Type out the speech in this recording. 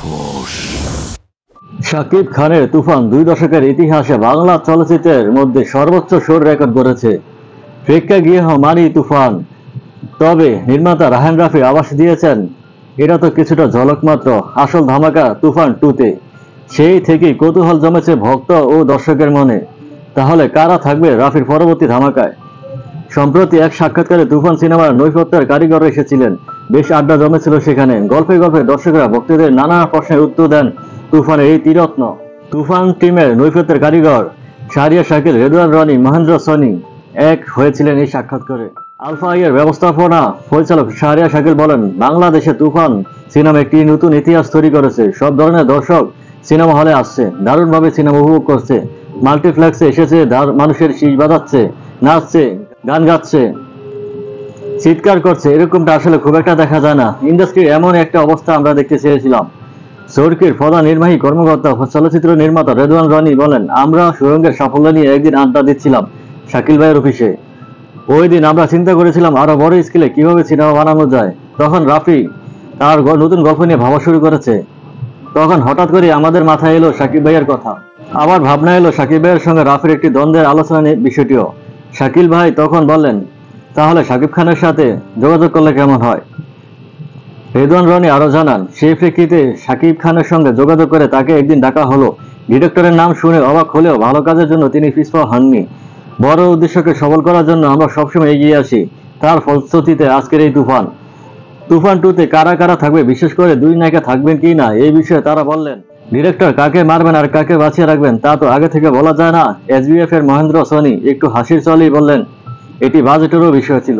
রাক্ষস। শাকিব খানের তুফান 2 দশকের ইতিহাসে বাংলা চলচ্চিত্রের মধ্যে সর্বোচ্চ শোর রেকর্ড করেছে। প্রেক্ষাগৃহ মানেই তুফান। তবে নির্মাতা রায়হান রাফি আভাস দিয়েছেন, এটা তো কিছুটা ঝলক মাত্র, আসল ধামাকা তুফান 2-তে। সেই থেকেই কৌতূহল জমেছে ভক্ত ও দর্শকের মনে। তাহলে কারা থাকবে রাফির পরবর্তী ধামাকায়? সম্প্রতি এক সাক্ষাৎকারে তুফান সিনেমার নৈপথ্যের কারিগররা এসেছিলেন। বেশ আড্ডা জমেছিল সেখানে। গল্পে গল্পে দর্শকরা ভক্তদের নানা প্রশ্নের উত্তর দেন তুফানের এই ত্রিরত্ন। তুফান টিমের নৈপথ্যের কারিগর শাহরিয়ার শাকিল, রেদওয়ান রনি, মহেন্দ্র সনি এক হয়েছিলেন এই সাক্ষাৎকারে। আলফা এর ব্যবস্থাপনা পরিচালক শাহরিয়ার শাকিল বলেন, বাংলাদেশে তুফান সিনেমা একটি নতুন ইতিহাস তৈরি করেছে। সব ধরনের দর্শক সিনেমা হলে আসছে, দারুণভাবে সিনেমা উপভোগ করছে। মাল্টিপ্লেক্সে এসেছে, মানুষের শীষ বাজাচ্ছে, নাচছে, গান গাচ্ছে, চিৎকার করছে। এরকমটা আসলে খুব একটা দেখা যায় না। ইন্ডাস্ট্রির এমন একটা অবস্থা আমরা দেখতে চেয়েছিলাম। সরকির প্রধান নির্বাহী কর্মকর্তা চলচ্চিত্র নির্মাতা রেদওয়ান রনি বলেন, আমরা সুরঙ্গের সাফল্য নিয়ে একদিন আড্ডা দিচ্ছিলাম শাকিল ভাইয়ের অফিসে। ওই দিন আমরা চিন্তা করেছিলাম আরো বড় স্কেলে কিভাবে সিনেমা বানানো যায়। তখন রাফি তার নতুন গল্প নিয়ে ভাবা শুরু করেছে। তখন হঠাৎ করে আমাদের মাথায় এলো শাকিব ভাইয়ের কথা। আবার ভাবনা এলো শাকিব ভাইয়ের সঙ্গে রাফির একটি দ্বন্দ্বের আলোচনা বিষয়টিও। শাকিল ভাই তখন বললেন, তাহলে শাকিব খানের সাথে যোগাযোগ করলে কেমন হয়? রেদওয়ান রনি আরো জানান, সেই প্রেক্ষিতে শাকিব খানের সঙ্গে যোগাযোগ করে তাকে একদিন ডাকা হলো। ডিরেক্টরের নাম শুনে অবাক হলেও ভালো কাজের জন্য তিনি পিছপা হননি। বড় উদ্দেশ্যকে সফল করার জন্য আমরা সবসময় এগিয়ে আসি। তার ফলশ্রুতিতে আজকের এই তুফান। তুফান 2-তে কারা কারা থাকবে, বিশেষ করে 2 নায়িকা থাকবেন কি না, এই বিষয়ে তারা বললেন, ডিরেক্টর কাকে মারবেন আর কাকে বাঁচিয়ে রাখবেন তা তো আগে থেকে বলা যায় না। এসবিএফ এর মহেন্দ্র সনি একটু হাসির চলেই বললেন, এটি বাজেটেরও বিষয় ছিল।